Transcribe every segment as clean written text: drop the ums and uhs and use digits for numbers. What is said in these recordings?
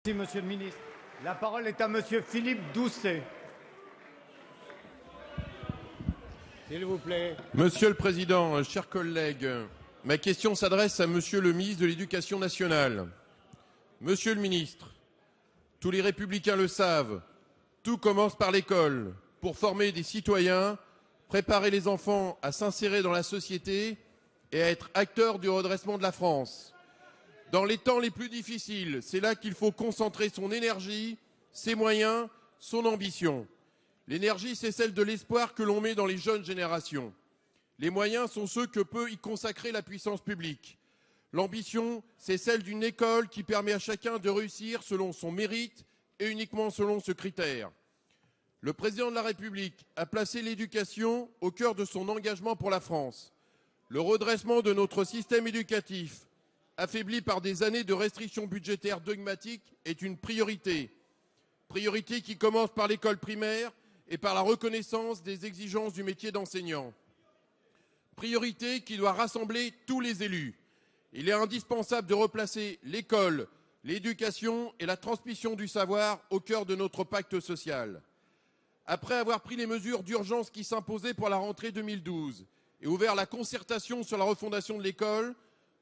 Merci, Monsieur le Ministre. La parole est à Monsieur Philippe Doucet. S'il vous plaît. Monsieur le Président, chers collègues, ma question s'adresse à Monsieur le Ministre de l'Éducation nationale. Monsieur le Ministre, tous les républicains le savent, tout commence par l'école, pour former des citoyens, préparer les enfants à s'insérer dans la société et à être acteurs du redressement de la France. Dans les temps les plus difficiles, c'est là qu'il faut concentrer son énergie, ses moyens, son ambition. L'énergie, c'est celle de l'espoir que l'on met dans les jeunes générations. Les moyens sont ceux que peut y consacrer la puissance publique. L'ambition, c'est celle d'une école qui permet à chacun de réussir selon son mérite et uniquement selon ce critère. Le président de la République a placé l'éducation au cœur de son engagement pour la France. Le redressement de notre système éducatif, affaibli par des années de restrictions budgétaires dogmatiques, est une priorité. Priorité qui commence par l'école primaire et par la reconnaissance des exigences du métier d'enseignant. Priorité qui doit rassembler tous les élus. Il est indispensable de replacer l'école, l'éducation et la transmission du savoir au cœur de notre pacte social. Après avoir pris les mesures d'urgence qui s'imposaient pour la rentrée 2012 et ouvert la concertation sur la refondation de l'école,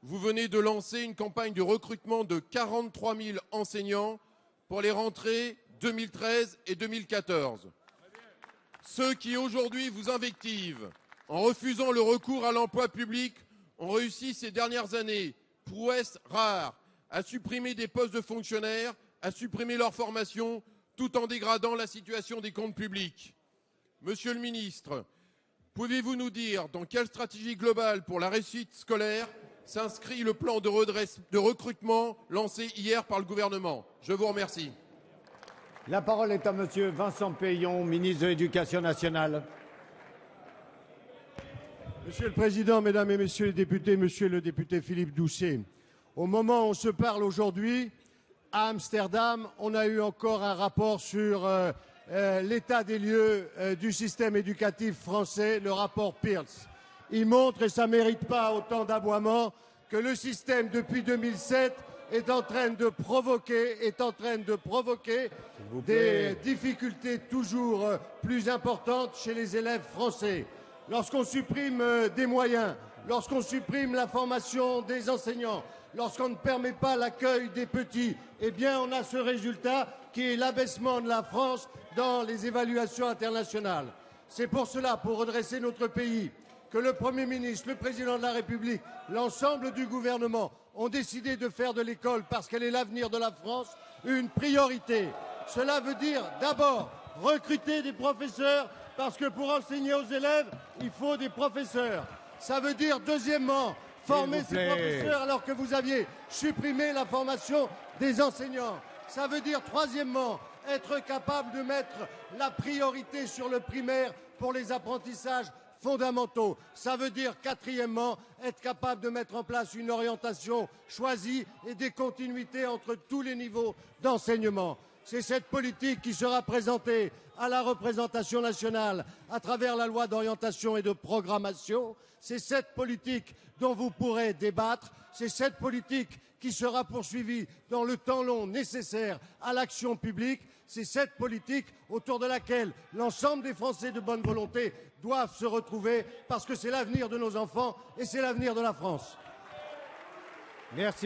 vous venez de lancer une campagne de recrutement de 43 000 enseignants pour les rentrées 2013 et 2014. Ceux qui aujourd'hui vous invectivent en refusant le recours à l'emploi public ont réussi ces dernières années, prouesse rare, à supprimer des postes de fonctionnaires, à supprimer leur formation, tout en dégradant la situation des comptes publics. Monsieur le ministre, pouvez-vous nous dire dans quelle stratégie globale pour la réussite scolaire s'inscrit le plan de recrutement lancé hier par le gouvernement? Je vous remercie. La parole est à Monsieur Vincent Peillon, ministre de l'Éducation nationale. Monsieur le Président, Mesdames et Messieurs les députés, Monsieur le député Philippe Doucet, au moment où on se parle aujourd'hui, à Amsterdam, on a eu encore un rapport sur l'état des lieux du système éducatif français, le rapport Pearce. Il montre, et ça ne mérite pas autant d'aboiements, que le système, depuis 2007, est en train de provoquer des difficultés toujours plus importantes chez les élèves français. Lorsqu'on supprime des moyens, lorsqu'on supprime la formation des enseignants, lorsqu'on ne permet pas l'accueil des petits, eh bien on a ce résultat qui est l'abaissement de la France dans les évaluations internationales. C'est pour cela, pour redresser notre pays, que le Premier ministre, le Président de la République, l'ensemble du gouvernement ont décidé de faire de l'école, parce qu'elle est l'avenir de la France, une priorité. Cela veut dire d'abord recruter des professeurs, parce que pour enseigner aux élèves, il faut des professeurs. Ça veut dire deuxièmement former ces professeurs alors que vous aviez supprimé la formation des enseignants. Ça veut dire troisièmement être capable de mettre la priorité sur le primaire pour les apprentissages fondamentaux. Ça veut dire quatrièmement être capable de mettre en place une orientation choisie et des continuités entre tous les niveaux d'enseignement. C'est cette politique qui sera présentée à la représentation nationale à travers la loi d'orientation et de programmation. C'est cette politique dont vous pourrez débattre. C'est cette politique qui sera poursuivie dans le temps long nécessaire à l'action publique. C'est cette politique autour de laquelle l'ensemble des Français de bonne volonté doivent se retrouver, parce que c'est l'avenir de nos enfants et c'est l'avenir de la France. Merci.